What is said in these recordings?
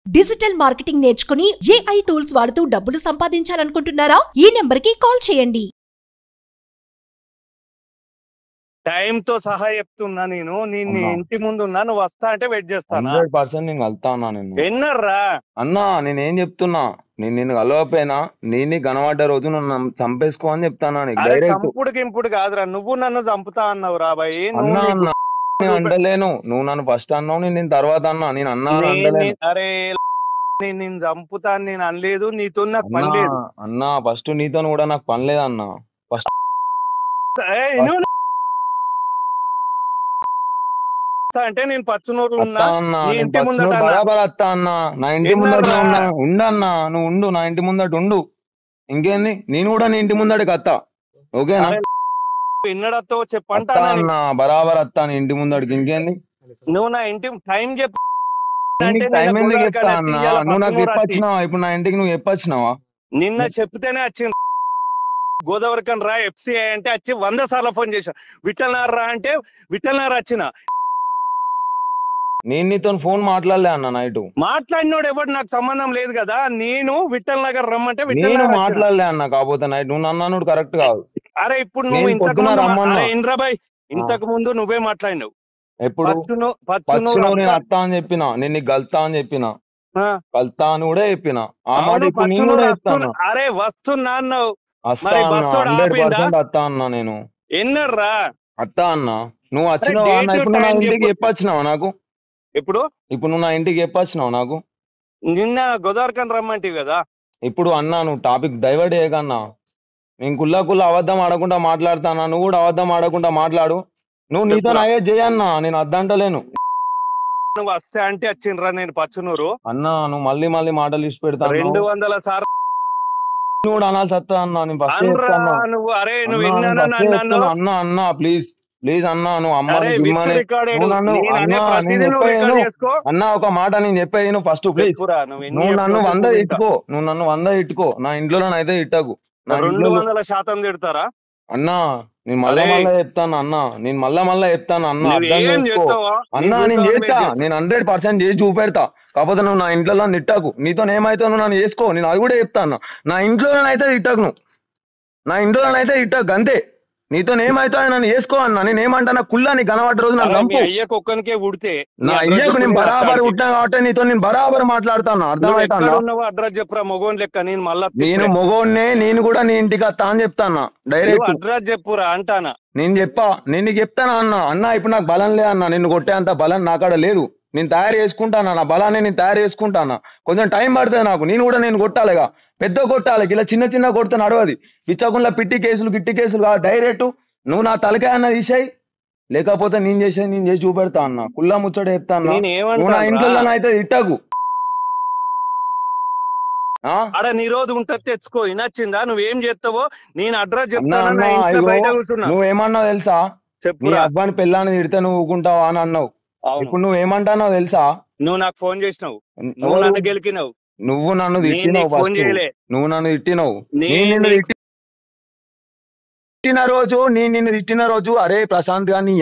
Digital marketing నేర్చుకుని AI tools వాడుతూ డబ్బులు సంపాదించాలనుకుంటున్నారా? ఈ నెంబర్కి కాల్ చేయండి. టైం తో సహా చెప్తున్నా నేను నిన్ను అన్నా ఇంటి ముందు ఉన్నా నువ్వు వస్తా అంటే వెయిట్ చేస్తానా 100% నేను కలుతా అన్నా నిన్ను ఎన్నర్రా అన్నా నేనేం చెప్తున్నా నేను నిన్ను కలవకపోయినా నేను కనబడ్డ రోజు నువ్వు నన్ను చంపేసుకో అని చెప్తానా నీకు అరే డైరెక్ట్ సంపుడు గింపుడు కాదురా నువ్వు నన్ను చంపుతా అన్నావు రా బాయ్ అన్నా అన్నా నేను అంటలేను నువ్వు నన్ను ఫస్ట్ అన్నావు నేను తర్వాత అన్నా నేను అన్నా అని అంటలేను అరే నేను చంపుతా అని నేను అనలేదు నీతో నాకు పని అన్నా లేదు అన్నా ఫస్ట్ నీతో కూడా నాకు పని లేదన్నా ఫస్ట్ ఏయ్, నువ్వు అంటే నేను పచ్చునూరు ఉన్నా అత్తా అన్నా నీ నేను ఇంటి ముందట పచ్చినోడు అన్నా. బరాబర్ అత్తా అన్నా నా ఇంటి ముందట ఎన్నర్రా? ఉన్నా ఉండన్నా నువ్వు ఉండు నా ఇంటి ముందట ఉండు ఇంకేంది నేను కూడా నీ ఇంటి ముందటికి అత్తా ఓకేనా అరే, ఎన్నడతో అత్తా చెప్పంటానా అన్నా బరాబర్ అత్తా నీ ఇంటి ముందటికి ఇంకేంది నువ్వు నా ఇంటి టైం చెప్పు అంటే నీకు టైం ఎందుకు చెప్తా అన్నా నువ్వు నాకు చెప్పొచ్చినావా ఇప్పుడు నా ఇంటికి నువ్వు చెప్పొచ్చినావా నిన్న చెప్తేనే వచ్చింది గోదావరికన్ రా ఎఫ్సిఐ అంటే వచ్చి 100 సార్లు ఫోన్ చేశా విఠల్నార్ రా అంటే విఠల్నార్ వచ్చిన నేను నీతో ఫోన్ మాట్లాడలే అన్న నైట్ మాట్లాడినోడు ఎవడు నాకు సంబంధం లేదు కదా నేను విఠల్ నగర్ రమ్మంటే విఠల్ నేను నగర్ వచ్చిన. మాట్లాడలే అన్న కాకపోతే నైట్ నువ్వు నన్ను అన్నాడు కరెక్ట్ కాదు అరే ఇప్పుడు నువ్వు నేను ఇంతకు పొద్దున ముందు రమ్మన్నా. అరే ఇంద్రాబాయ్ ఇంతకు ముందు నువ్వే మాట్లాడినావు ఎప్పుడు పచ్చును నేను అత్తా అని చెప్పిన నేను నీకు గల్తా అని చెప్పిన కల్తా అని కూడా చెప్పిన ఆ మాట ఇప్పుడు నేను కూడా చెప్తాను అరే వస్తున్నా అన్నావు వస్తా మరి అన్న బస్సోడు 100% అత్తా అన్నా నేను ఎన్నర్రా అత్తా అన్న నువ్వు వచ్చినావు date, అన్న ఇప్పుడు నువ్వు నా time ఇంటికి చెప్పు. చెప్పొచ్చినావు నాకు ఇప్పుడు ఇప్పుడు నువ్వు నా ఇంటికి చెప్పొచ్చినావు నాకు నిన్న గోదావరికన్ రమ్మంటివి కదా ఇప్పుడు అన్నా నువ్వు టాపిక్ డైవర్ట్ చేయకన్నా నేను కుల్లా అబద్ధం ఆడకుండా మాట్లాడతానా నువ్వు కూడా అబద్ధం ఆడకుండా మాట్లాడు నువ్వు నీతో అయ్యే చేయన్నా నేను అద్దంటలేను నువ్వు వస్తే అంటే వచ్చిండ్రా నేను పచ్చునూరు అన్నా నువ్వు మళ్ళీ మాటలు ఇచ్చి పెడతాను 200 సార్లు నువ్వు కూడా అనాల్సి వస్తా అన్నా నేను ఫస్ట్ అనరా చెప్తాను నువ్వు అరే నువ్వు అన్నా, ఎన్ని నేను first అన్నా చెప్తున్నా. అన్నా అన్నా ప్లీజ్ అన్నా నువ్వు అరే అమ్మని విత్ గిమ్మని రికార్డెడ్ నువ్వు నన్ను అన్నా నేను చెప్పేను చేసుకో అన్నా ఒక మాట నేను చెప్పేను ఫస్ట్ ప్లీజ్ చెప్పురా, నువ్వు ఎన్ని నువ్వు నన్ను చెప్పు 100 వింటా. ఇట్టుకో నువ్వు నన్ను 100 ఇట్టుకో నా ఇంట్లో అయితే ఇట్టకు నా ఇంట్లో 200% తిడతారా అన్నా నేను మళ్ళా చెప్తాను అన్నా నేను మళ్ళా చెప్తాను అన్నా నువ్వు అర్థం ఏం చేసుకో చేస్తావా అన్నా నేను చేస్తా నేను 100% చేసి చూపెడతా కాకపోతే నువ్వు నా ఇంట్లో తిట్టకు నీతో ఏమైతే నువ్వు నన్ను చేసుకో నేను అది కూడా చెప్తా అన్నా నా ఇంట్లోనైతే తిట్టకు నువ్వు నా ఇంట్లోనైతే తిట్టకు అంతే నీతో ఏమైతే నన్ను చేసుకో అన్నా నేను ఏమంటా కుల్లా నీ కనబడ్డ రోజు నాకు చంపు అయ్యకు ఒక్కనికే ఉడితే నా అయ్యకు నేను బరాబర్ ఉట్టినా కాబట్టి నీతో నేను బరాబర్ మాట్లాడతాను అర్థమవుతా అడ్రస్ చెప్పురా మొగోన్ లెక్క నేను మళ్ళా నేను మొగోన్నే నేను కూడా నీ ఇంటికి వస్తా అని చెప్తాను డైరెక్ట్ అడ్రస్ చెప్పురా అంటానా నేను నేను నీకు చెప్తాను అన్న ఇప్పుడు నాకు బలం లే అన్న నిన్ను కొట్టేంత బలం నాకాడ లేదు నేను తయారు చేసుకుంటాను నా బలాన్ని నేను తయారు చేసుకుంటాను కొంచెం టైం పడుతుంది నాకు నేను కొట్టాలిగా పెద్ద కొట్టాలి ఇలా చిన్న కొడితే నడవది పిచ్చకుండా గిట్టి కేసులు కాదు డైరెక్ట్ నువ్వు నా తలకాయ అన్న తీసేయి లేకపోతే నేను చేసి చూపెడతా అన్న కుల్లా ముచ్చట చెప్తా అన్న నువ్వు నా ఇంట్లో అయితే ఇట్టకు ఆడ నీ రోజు ఉంటది తెచ్చుకో నచ్చిందా నువ్వేం చేస్తావో నేను అడ్రస్ అన్నా చెప్తాను బయట కూర్చున్నా నువ్వేమన్నావు తెలుసా నీ చెప్పు అబ్బాని పెళ్ళాన్ని తిడితే నువ్వు ఊకుంటావా అని అన్నావు ఇప్పుడు నువ్వేమంటావు తెలుసా నువ్వు నాకు ఫోన్ చేసినావు నువ్వు నన్ను గెలికినావు నువ్వు నన్ను నేను తిట్టినావు నీకు ఫోన్ ఫస్ట్ చేయలే నువ్వు నన్ను తిట్టినావు నేను నేను నీకు- నిన్ను తిట్టిన రోజు అరే ప్రశాంత్ గాని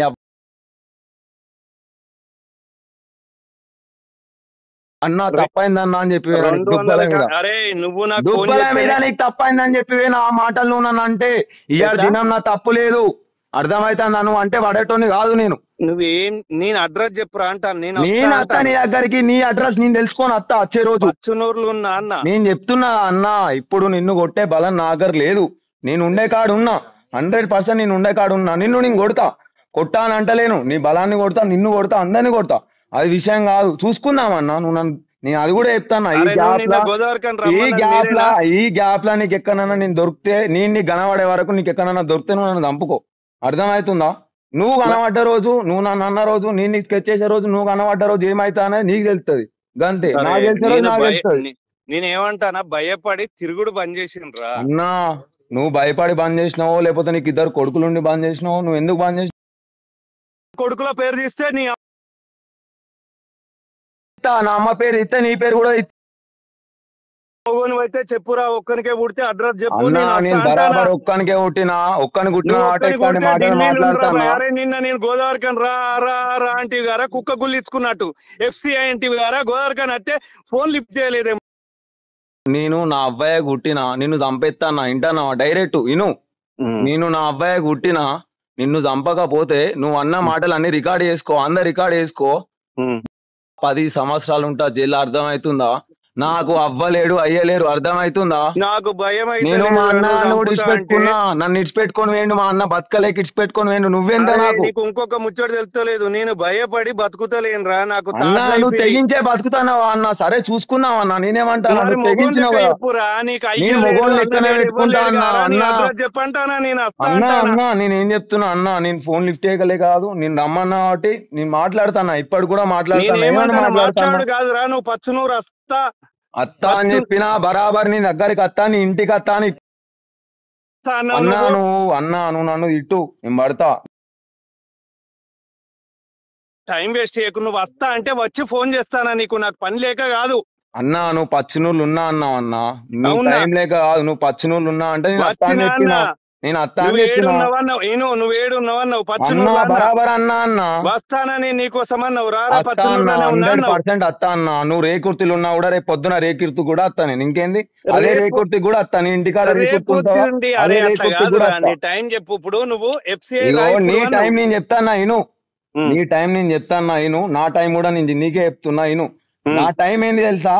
అన్న తప్పైందన్నా అని చెప్పి 200 అరే నువ్వు నాకు ఫోన్ దుబ్బల మీద చేస్తేనే- నీకు తప్పైందని చెప్పి నా మాటలు నువ్వు నన్ను అంటే ఇవాళ ఎట్లా? దినం నా తప్పు లేదు అర్థమైతుందా నువ్వు అంటే పడేటోని కాదు నువ్వేం నేను అడ్రస్ చెప్పురా అంటాను నేను నేను అత్త నీ దగ్గరికి నీ అడ్రస్ నేను తెలుసుకొని అత్త వచ్చే రోజు పచ్చునూరులో ఉన్నా అన్న నేను చెప్తున్నా అన్న ఇప్పుడు నిన్ను కొట్టే బలం నా దగ్గర లేదు నేను ఉండే కాడు ఉన్నా 100% నేను ఉండే కాడు ఉన్నా నేను కొడతా కొట్టా అని అంటలేను నీ బలాన్ని కొడతా నిన్ను కొడతా అందరిని కొడతా అది విషయం కాదు చూసుకుందామన్నా నువ్వు నన్ను నేను అది కూడా చెప్తాను ఈ గ్యాప్ లా నీకు ఎక్కడన్నా నేను దొరికితే నీ కనబడే వరకు నీకు ఎక్కడన్నా దొరికితే నువ్వు నన్ను చంపుకో అర్థమవుతుందా నువ్వు కనబడ్డ రోజు నువ్వు నన్ను అన్న రోజు నేను నీకు స్కెచ్ చేసే రోజు నువ్వు కనబడ్డ రోజు ఏమైతా అనేది నీకు తెలుస్తుంది గంతే నాకు తెలిసే రోజు నాకు తెలుస్తుంది నేనేమంటానా భయపడి తిరుగుడు బంద్ చేసిండ్రా అన్నా నువ్వు భయపడి బంద్ చేసినావో లేకపోతే నీకు ఇద్దరు కొడుకులుండి బంద్ చేసినావో నువ్వు ఎందుకు బంద్ చేసినావు కొడుకుల పేరు తీస్తే నీ నా అమ్మ పేరు ఇస్తే నీ పేరు కూడా మొగోని అయితే చెప్పురా, ఒక్కనికే పుడితే అడ్రస్ చెప్పు, అన్నా నేను నేను వస్తా అంటానా. బరాబర్ ఒక్కనికే పుట్టినా, ఒక్కని పుట్టిన నువ్వు ఆట ఒక్కనికి ఇట్లాంటి కొడితే మాటలు ఢిల్లీ నుండి రా మాట్లాడతానా? భయ్. అరే నిన్న నేను గోదావరికని రా రా రా అంటే గారా కుక్క గుళ్ళు ఇచ్చుకున్నట్టు FCI అంటే గారా గోదావరికని వస్తే ఫోన్ లిఫ్ట్ చేయలేదేమో. నేను నా అబ్బాయి పుట్టినా, నిన్ను చంపేస్తానా? ఇంటానా? డైరెక్ట్ ఇను. నేను నా అబ్బాయి పుట్టినా, నిన్ను చంపకపోతే నువ్వు అన్న మాటలు అన్ని రికార్డ్ చేసుకో, అందరు రికార్డ్ చేసుకో. 10 సంవత్సరాలు ఉంటా జైలు, అర్థమవుతుందా? నాకు అవ్వలేడు అయ్యలేరు, అర్థమవుతుందా? నాకు భయం అయితే నేను మా అన్న కూడా ఇడిచిపెట్టుకున్నా, నన్ను ఇడిచిపెట్టుకొని వేయండు, మా అన్న బతకలేక ఇడిచిపెట్టుకొని వేయండు. నువ్వెంత నాకు? నీకు ఇంకొక ముచ్చట తెలుస్తలేదు, నేను భయపడి బతుకుతలేనురా. నాకు అన్న నువ్వు తెగించే బతుకుతానావా అన్న? సరే చూసుకున్నావు అన్న, నేనేమంటాను? నువ్వు తెగించినావు కదా. చెప్పురా, నీకు నేను మొగోని లెక్కనే పెట్టుకుంటా అన్న. అన్న చెప్పంటానా నేను అన్న అన్న నేనేం చెప్తున్నా అన్న, నేను ఫోన్ లిఫ్ట్ చేయగలే కాదు, నేను రమ్మన్నా కాబట్టి నేను మాట్లాడతానా, ఇప్పటి కూడా మాట్లాడతాను. ఏమన్నా మాట్లాడతాను కాదురా, నువ్వు పచ్చునూరు వస్తా అత్తా అని చెప్పినా బరాబర్ నీ దగ్గరికి అత్తా, నీ ఇంటికి అత్తా అని అన్నా. నువ్వు నన్ను ఇట్టు, నేను పడతా. టైం వేస్ట్ చేయకు, నువ్వు వస్తా అంటే వచ్చి ఫోన్ చేస్తానా నీకు, నాకు పని లేక కాదు. అన్నా నువ్వు పచ్చినూళ్ళు ఉన్నా అన్నావు అన్నా, నువ్వు టైం లేక కాదు, నువ్వు పచ్చినూళ్ళు ఉన్నా అంటే నేను అత్తా అని చెప్పినా. నేను అత్తా అని చెప్పినా. నువ్వు ఏడున్నావన్నావు అన్నా బరాబర్ అన్నా అన్న వస్తానని నీకోసం అన్నావు. అత్తా అన్న 100% అత్తా అన్న. నువ్వు రేకుర్తిలు ఉన్నా కూడా రేపు పొద్దున రేకుర్తి కూడా అత్తా నేను. ఇంకేంది, అదే రేకుర్తి కూడా అత్తా. నీ ఇంటికాడ రేకుర్తి ఉంటావా? అదే రేకుర్తి కూడా టైం చెప్పు. ఇప్పుడు నువ్వు FCI నీ టైం నేను చెప్తాన్నా ఇను, నీ టైం నేను చెప్తాన్నా ఇను. నా టైం కూడా నేను నీకే చెప్తున్నా ఇను. నా టైం ఏంది తెలుసా?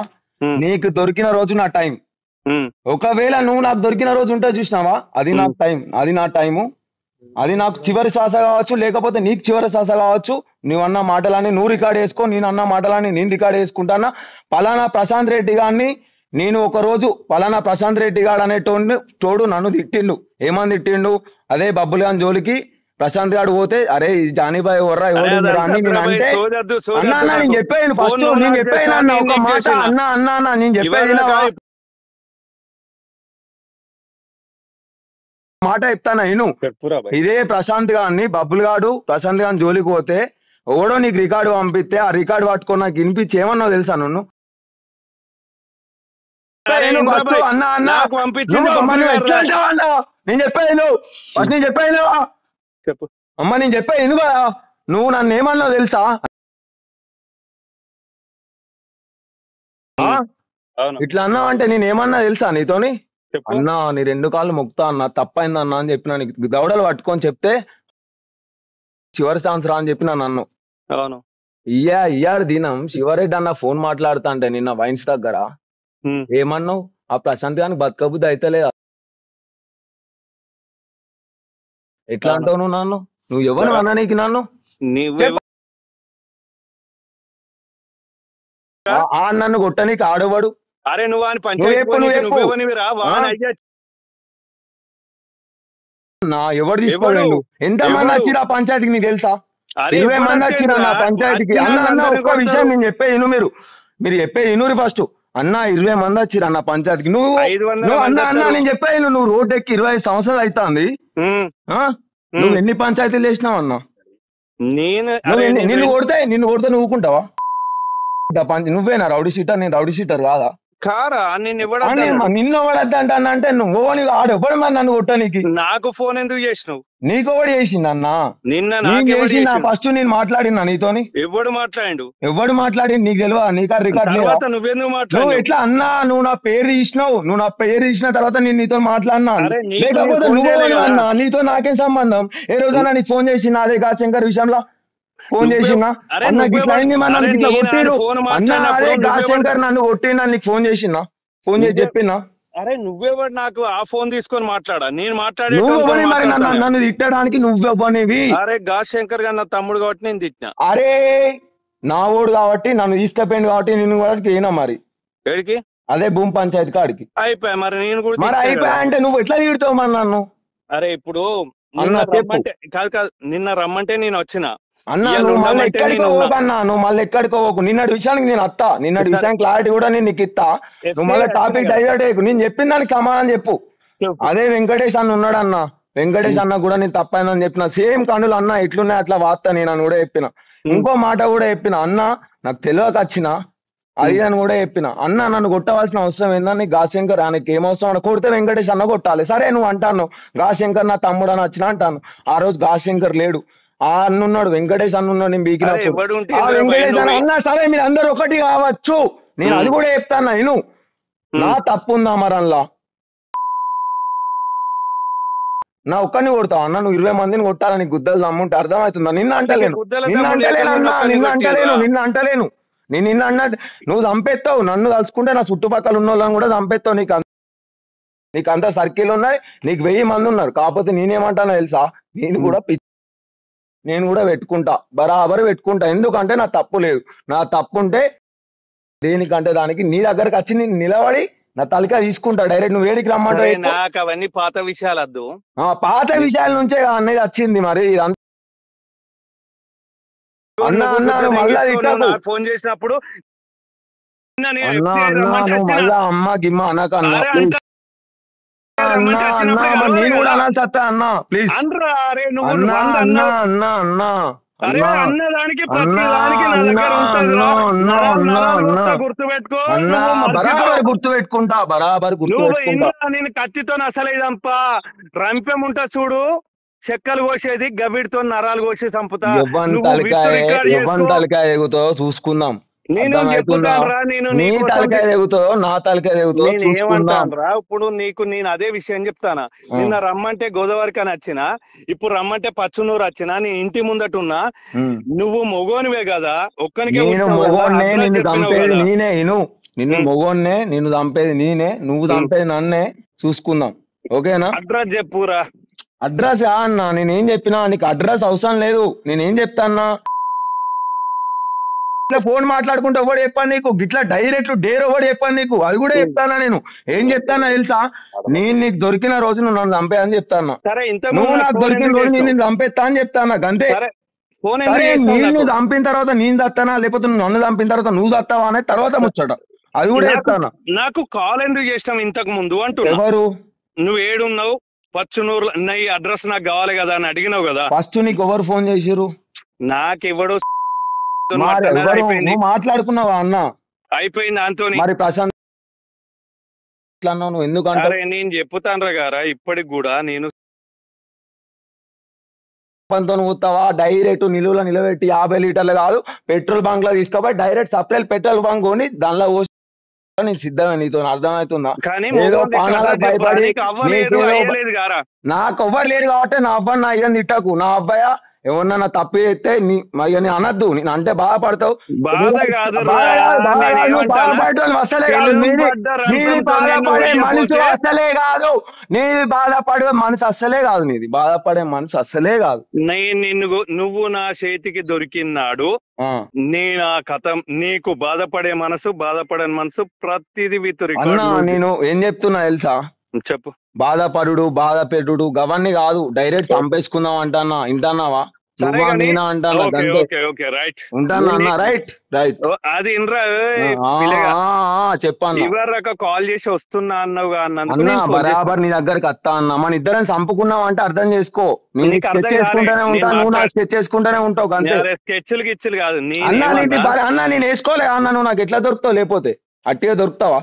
నీకు దొరికిన రోజు నా టైం. ఒకవేళ నువ్వు నాకు దొరికిన రోజు ఉంటే చూసినావా, అది నాకు టైం, అది నా టైము. అది నాకు చివరి శ్వాస కావచ్చు, లేకపోతే నీకు చివరి శ్వాస కావచ్చు. నువ్వు అన్న మాటలని నువ్వు రికార్డ్ చేసుకో, నేను అన్న మాటలని నేను రికార్డ్ చేసుకుంటానా. పలానా ప్రశాంత్ రెడ్డి గారిని నేను ఒక రోజు, పలానా ప్రశాంత్ రెడ్డి గారు తోడు నన్ను తిట్టిండు. ఏమని తిట్టిండు? అదే బబ్బులు గాని జోలికి ప్రశాంత్ గారు పోతే, అరే జానీబాయ్ ఎవర్రా ఎవరు అని నేను అంటే, అన్న అన్న నేను చెప్పాను ఫస్ట్, నేను చెప్పాను అన్న ఒక మాట, అన్న అన్న అన్న నేను చెప్పేది మాట చెప్తాను నేను. ఇదే ప్రశాంత్ గారిని, బబ్బుల్ గాడు ప్రశాంత్ గారిని జోలికి పోతే ఎవడో నీకు రికార్డు పంపిస్తే ఆ రికార్డు పట్టుకొని నాకు వినిపించి ఏమన్నా తెలుసా నన్ను? అన్న అన్న నేను చెప్పాను ఫస్ట్, నేను చెప్పాను అమ్మ, నేను చెప్పాను ఎందుకు నువ్వు నన్ను ఏమన్నావు తెలుసా? ఇట్లా అన్నావు అంటే నేను ఏమన్నా తెలుసా నీతోని? అన్నా నీ 2 కాళ్ళు మొక్తా అన్న, తప్పైంది అన్న అని చెప్పిన. నీకు దవడలు పట్టుకొని చెప్తే చివరి ఛాన్స్ రా అని చెప్పిన నన్ను. ఇయ్యాడు దినం శివరెడ్డి అన్న ఫోన్ మాట్లాడుతా అంటే నిన్న వైన్స్ దగ్గర ఏమన్నావు? ఆ ప్రశాంత్ గానికి బతకబుద్ధి అయితే లేదా? ఎట్లా అంటావు నువ్వు నన్ను? నువ్వు ఎవరు అన్నా నీకు నన్ను? నన్ను కొట్టనీకి ఆడవాడు. అరే నువ్వు అని ఎవరు తీసుకోలేండు? ఎంతమంది వచ్చిరా పంచాయతీకి నీకు తెలుసా? 20 మంది వచ్చిరా నా పంచాయతీకి. అన్న అన్న ఒక్క విషయం నేను చెప్పే ఇను, మీరు చెప్పే ఇనురి ఫస్ట్. అన్న 20 మంది వచ్చిరా నా పంచాయతీకి. నువ్వు అన్న అన్న నేను చెప్పాను, నువ్వు రోడ్డు ఎక్కి 25 సంవత్సరాలు అవుతుంది. నువ్వు ఎన్ని పంచాయతీలు వేసినావు అన్న? నిన్ను కొడితే నువ్వు ఊకుంటావా? నువ్వేనా రౌడీ షీటర్? నేను రౌడీ షీటర్ కాదా? నిన్ను ఎవడద్దంట అంటే నువ్వు ఆడెవ్వడు మరి నన్ను కొట్టడానికి. నాకు ఫోన్ ఎందుకు చేసినావు? నీకు ఎవడు చేసింది అన్న? నిన్న ఫస్ట్ నేను మాట్లాడినా నీతోని. ఎవడు మాట్లాడిండు? ఎవడు మాట్లాడి నీకు తెలియదా? నీకా రికార్డ్ లేదా? నువ్వు ఎట్లా అన్నా? నువ్వు నా పేరు తీసినావు, నువ్వు నా పేరు తీసిన తర్వాత నేను నీతో మాట్లాడినా. లేకపోతే నువ్వు అన్నా, నీతో నాకేం సంబంధం? ఏ రోజైనా నీకు ఫోన్ చేసినా అదే గాశంకర్ విషయంలో ఫోన్ చేసినా? అన్న గిట్లా కొట్టిరు అన్న, అదే గాశంకర్ నన్ను కొట్టినా నీకు ఫోన్ చేసినా? ఫోన్ చేసి చెప్పినా? అరే నువ్వెవడు నాకు ఆ ఫోన్ తీసుకొని మాట్లాడా? నేను మాట్లాడే మరి నన్ను తిట్టడానికి నువ్వెవ్వనివి? అరే గాశంకర్ గారు నా తమ్ముడు కాబట్టి నేను తిట్టినా. అరే నా ఓడు కాబట్టి నన్ను తీసుకుపోయింది కాబట్టి నేను కూడా అయినా మరి ఎడికి? అదే భూమి పంచాయతీ కాడికి అయిపోయా. మరి నేను కూడా మరి అయిపోయా అంటే నువ్వు ఎట్లా తిడతావు మరి నన్ను? అరే ఇప్పుడు కాదు నిన్న రమ్మంటే నేను వచ్చిన. అన్నా నువ్వు మళ్ళీ ఎక్కడికో పోకన్నా, నువ్వు మళ్ళీ ఎక్కడికో పోకు. నిన్నటి విషయానికి నేను అత్తా, నిన్నటి విషయానికి క్లారిటీ కూడా నేను నీకు ఇస్తా. నువ్వు మళ్ళీ టాపిక్ డైవర్ట్ అయ్యకు. నేను చెప్పిన దానికి సమాధానం చెప్పు. అదే వెంకటేష్ అన్న ఉన్నాడు అన్న, వెంకటేష్ అన్న కూడా నేను తప్పైందని చెప్పిన. సేమ్ కనులు అన్న ఎట్లున్నాయి అట్లా వాస్తా నేను అని కూడా చెప్పిన. ఇంకో మాట కూడా చెప్పిన. అన్న నాకు తెలియక వచ్చిన, అది అని కూడా చెప్పిన. అన్న నన్ను కొట్టవలసిన అవసరం ఏందని గాశంకర్ ఆయనకి ఏం అవసరం, కొడితే వెంకటేష్ అన్న కొట్టాలి. సరే నువ్వు అంటాను గాశంకర్ నా తమ్ముడు అని వచ్చిన అంటాను. ఆ రోజు గాశంకర్ లేడు, ఆ అన్నున్నాడు, వెంకటేష్ అన్నున్నాడు. నేను బీకినప్పుడు ఆ వెంకటేష్ అన్న అన్నా సరే మీరు అందరు ఒకటి కావచ్చు, నేను అది కూడా చెప్తాను. నేను నా తప్పు ఉందా మరల్లా? నా ఒక్కరిని కొడతావు అన్న, నువ్వు 20 మందిని కొట్టాలని గుద్దలు దమ్ముంటే అర్థమవుతుందా? నిన్న అంటలేను నేను నిన్న అన్నట్టు నువ్వు చంపేస్తావు, నన్ను తలుచుకుంటే నా చుట్టుపక్కల ఉన్న వాళ్ళని కూడా చంపేస్తావు. నీకు అంత సర్కిల్ ఉన్నాయి, నీకు 1000 మంది ఉన్నారు. కాకపోతే నేనేమంటానో తెలుసా, నేను కూడా పెట్టుకుంటా, బరాబర్ పెట్టుకుంటా. ఎందుకంటే నా తప్పు లేదు. నా తప్పు ఉంటే దేనికంటే దానికి నీ దగ్గరకు వచ్చి నేను నిలబడి నా తలకా తీసుకుంటా డైరెక్ట్. నువ్వు వేడికి రమ్మంటే నాకు అవన్నీ పాత విషయాలు వద్దు. పాత విషయాల నుంచే అనేది వచ్చింది. మరి ఫోన్ చేసినప్పుడు మళ్ళా అమ్మ గిమ్మ అనకన్నా నేను కూడా అనాల్సి వస్తా అన్న ప్లీజ్ అన్నా అన్నా అన్నా అన్నా బరాబర్ గుర్తు పెట్టుకుంటా, బరాబర్ గుర్తు పెట్టుకుంటా. నేను కత్తితో అసలు ఇదంపా రంపెం ఉంటా చూడు, చెక్కలు కోసేది గవిడితో నరాలు కోసి చంపుతా. తలకాయ ఎగుతావు చూసుకుందాం. నీ తలకాయ ఎగుతావు నా తలకాయ ఎగుతావు చూసుకుందాం. ఇప్పుడు నీకు నేను అదే విషయం చెప్తానా. నిన్న రమ్మంటే గోదావరికి అని వచ్చిన, ఇప్పుడు రమ్మంటే పచ్చునూరు వచ్చినా, నీ ఇంటి ముందట ఉన్నా. నువ్వు మొగోనివే కదా, ఒక్కనికే. నేను మొగోన్నే, నిన్ను చంపేది నేనే. నిన్ను మొగోన్నే, నిన్ను చంపేది నేనే, నువ్వు చంపేది నన్నే. చూసుకుందాం ఓకేనా? అడ్రస్ చెప్పురా. అడ్రస్ అన్న నేనేం చెప్పినా నీకు అడ్రస్ అవసరం లేదు. నేనేం చెప్తా అన్నా, ఫోన్ మాట్లాడుకుంటే ఎవడు చెప్పాను నీకు, గిట్లా డైరెక్ట్ డేర్ ఎవడు చెప్పాను నీకు, అది కూడా చెప్తానా. నేను ఏం చెప్తానా తెలుసా, నేను నీకు దొరికిన రోజు నువ్వు నన్ను చంపే అని చెప్తాను. నువ్వు నాకు దొరికిన రోజు నేను చంపేస్తా అని చెప్తాను. అంతే. సరే నేను చంపిన తర్వాత నేను చస్తానా, లేకపోతే నువ్వు నన్ను చంపిన తర్వాత నువ్వు చస్తావా అనే తర్వాత ముచ్చట, అది కూడా చెప్తాను. నాకు కాల్ ఎందుకు చేసినావు ఇంతకు ముందు అంటున్నా. ఎవరు? నువ్వు ఏడున్నావు, పచ్చునూరు, ఈ అడ్రస్ నాకు కావాలి కదా అని అడిగినావు కదా. ఫస్ట్ నీకు ఎవరు ఫోన్ చేసిరు? నాకెవడో మాట్లాడుకున్నావా అన్న? అయిపోయింది దాంతో. మరి ప్రశాంత్ నువ్వు ఎందుకంటే నేను చెప్పుతాను గారా, ఇప్పటికి కూడా నేను పోతావా డైరెక్ట్ నిలువలో నిలబెట్టి 50 లీటర్లు కాదు పెట్రోల్ బంక్ లో తీసుకోపోయి డైరెక్ట్ సప్లై పెట్రోల్ బంక్ కొని దానిలో నేను సిద్ధమే. నీతో అర్థమవుతుందా? ఏదో పానాలకు భయపడి నాకు ఎవ్వరు లేరు కాబట్టి నా అబ్బాయి నా అయ్యని తిట్టకు. నా అబ్బాయి ఏమన్నా నా తప్పు చేస్తే నేను అనద్దు, నేను అంటే బాధపడతావు. బాధపడటం అసలే కాదు, నీది బాధపడే మనసు అసలే కాదు, నీది బాధపడే మనసు అస్సలే కాదు, నీది బాధపడే మనసు అస్సలే కాదు. నువ్వు నా చేతికి దొరికినాడు, నేను ఆ కథ నీకు బాధపడే మనసు బాధపడే మనసు ప్రతిదీ అన్నా. నేను ఏం చెప్తున్నా తెలుసా, చెప్పు. బాధపడు బాధ పెట్టుడు గవన్నీ కాదు, డైరెక్ట్ చంపేసుకుందాం అంటానా. వింటాన్నావా? నువ్వా నేనా అంటానా? ఉంటానా అన్న? రైట్ రైట్ అది చెప్పాను. కాల్ చేసి వస్తున్నా అన్నావు అన్న, బరాబర్ నీ దగ్గరకు వస్తా అన్న. మన ఇద్దరం చంపుకున్నాం అంటే అర్థం చేసుకో. నేను స్కెచ్ చేసుకుంటానే ఉంటా, నువ్వు నా స్కెచ్ చేసుకుంటానే ఉంటావు అంతే. స్కెచ్లు గిచ్చులు కాదు అన్న, నేను వేసుకోలే అన్న. నువ్వు నాకు ఎట్లా దొరుకుతావు? లేకపోతే అట్టిగా దొరుకుతావా?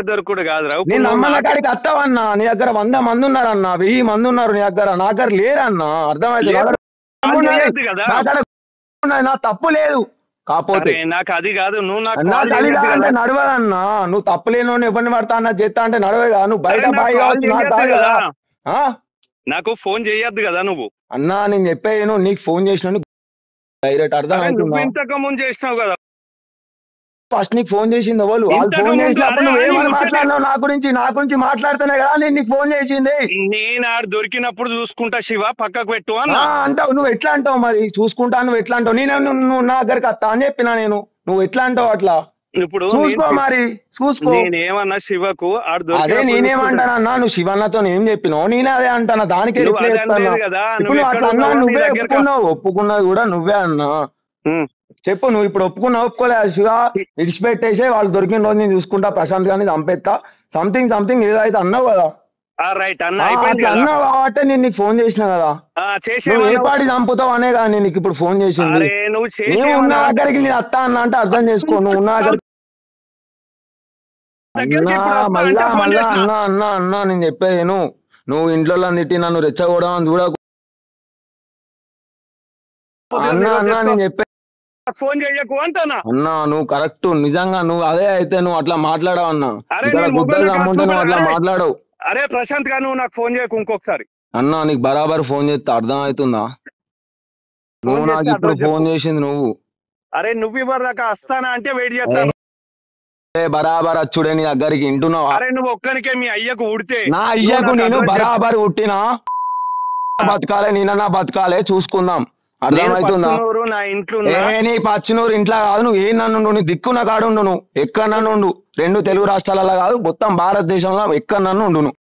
దొరకడు కాదు. నేను అమ్మల కాడికి వస్తావన్నా, నీ దగ్గర 100 మంది ఉన్నారన్నా, 1000 మంది ఉన్నారు నీ దగ్గర, నా దగ్గర లేరన్నా. అర్థమైతే నా తప్పు లేదు. కాకపోతే నాకు అది కాదు, నువ్వు నాకు అది కాదంటే నడవదన్నా. నువ్వు తప్పు లేని ఎవరిని పడతా అన్న చేస్తా అంటే నడవేగా. నువ్వు బయట బాయ్ కావచ్చు, నాకు బాయ్ కదా. నాకు ఫోన్ చేయొద్దు కదా నువ్వు. అన్నా నేను చెప్పాను, నీకు ఫోన్ చేసిన డైరెక్ట్ అర్థం అవుతుందా? ఇంతకు ముందు చేసినావు కదా. ఫస్ట్ నీకు ఫోన్ చేసింది వాళ్ళు ఫోన్ చేసినప్పుడు నువ్వు ఏమని మాట్లాడినావు నా గురించి మాట్లాడితేనే కదా నేను నీకు ఫోన్ చేసింది. నేను ఆడ దొరికినప్పుడు చూసుకుంటా శివ, పక్కకు పెట్టు అంటావు. నువ్వు ఎట్లా అంటావు మరి? చూసుకుంటా నువ్వు ఎట్లా అంటావు? నువ్వు నా దగ్గరికి వస్తా అని చెప్పినా నేను, నువ్వు ఎట్లా అంటావు అట్లా? ఇప్పుడు చూసుకో మరి, చూసుకో. నేనేమన్నా శివకు అదే నేనేమంటానన్నా, నువ్వు శివన్నతో ఏం చెప్పినావు నేనే అదే అంటానా. దానికి ఇప్పుడు నువ్వు అట్లా అన్నా, నువ్వే ఒప్పుకున్నది కూడా నువ్వే అన్నా. చెప్పు, నువ్వు ఇప్పుడు ఒప్పుకోలే శివ, ఇడిచిపెట్టేసే వాళ్ళు దొరికిన రోజు నేను చూసుకుంటా, ప్రశాంత్ గారిని చంపేస్తా, సంథింగ్ ఏదో అయితే అన్నావు కదా. అన్నావు కాబట్టి నేను నీకు ఫోన్ చేసిన కదా. నువ్వు ఏ పాటి చంపుతావు అనే కదా నేను నీకు ఇప్పుడు ఫోన్ చేసింది. నువ్వు ఉన్న దగ్గరికి నేను వస్తా అన్నా అంటే అర్థం చేసుకో. నువ్వు ఉన్న దగ్గరికి దగ్గరికి ఇప్పుడు వస్తా మళ్ళా అంటే ఫోన్ మళ్ళా చేసిన. అన్నా నేను చెప్పేది నువ్వు ఇంట్లో తిట్టి నన్ను రెచ్చగొడడం అని చూడకు అన్నా నేను చెప్పే ఫోన్ చేయకు అంటానా. అన్నా నువ్వు కరెక్ట్ నిజంగా నువ్వు అదే అయితే నువ్వు అట్లా మాట్లాడవు అన్నా. అరే ఇక్కడ నేను గుద్దలు మొబైల్ రమ్మంటే నువ్వు అట్లా మాట్లాడవు. అరే ప్రశాంత్ గా నువ్వు నాకు ఫోన్ చేయకు ఇంకొకసారి. అన్నా నీకు బరాబర్ ఫోన్ చేస్తే అర్థం అవుతుందా? నువ్వు నాకు ఇప్పుడు ఫోన్ చేసింది నువ్వు. అరే నువ్వు ఇవ్వరు దాకా వస్తానా అంటే వెయిట్ చేస్తాను. బరాబర్ వచ్చుడే నీ దగ్గరికి వింటున్నావు. అరే నువ్వు ఒక్కనికే మీ అయ్యకు ఉడితే నా అయ్యకు నేను బరాబర్ ఉట్టినా బతకాలే నేనన్నా బతకాలే చూసుకుందాం. అర్థమవుతుందా? నా ఇంట్లో నీ పచ్చినూరు ఇంట్లో కాదు నువ్వు ఏ నన్ను నీ దిక్కున కాడుండు నువ్వు ఎక్కడ నన్ను ఉండు. 2 తెలుగు రాష్ట్రాలలో కాదు మొత్తం భారతదేశంలో ఎక్కడ నన్ను ఉండు. నువ్వు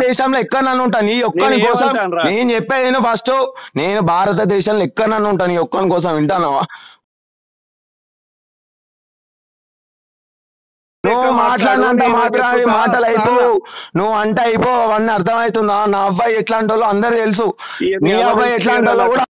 దేశంలో ఎక్కడ నన్ను ఉంటా నీ ఒక్కని కోసం. నేను చెప్పేది ఫస్ట్ నేను భారతదేశంలో ఎక్కడ నన్ను ఉంటా నీ ఒక్కని కోసం. వింటానావా? నువ్వు మాట్లాడినంత మాత్రం మాటలు అయిపోవు. నువ్వు అంటే అయిపోవు. అవన్నీ అర్థమవుతుందా? నా అబ్బాయి ఎట్లాంటి వాళ్ళు అందరు తెలుసు. నీ అబ్బాయి ఎట్లాంటి వాళ్ళు కూడా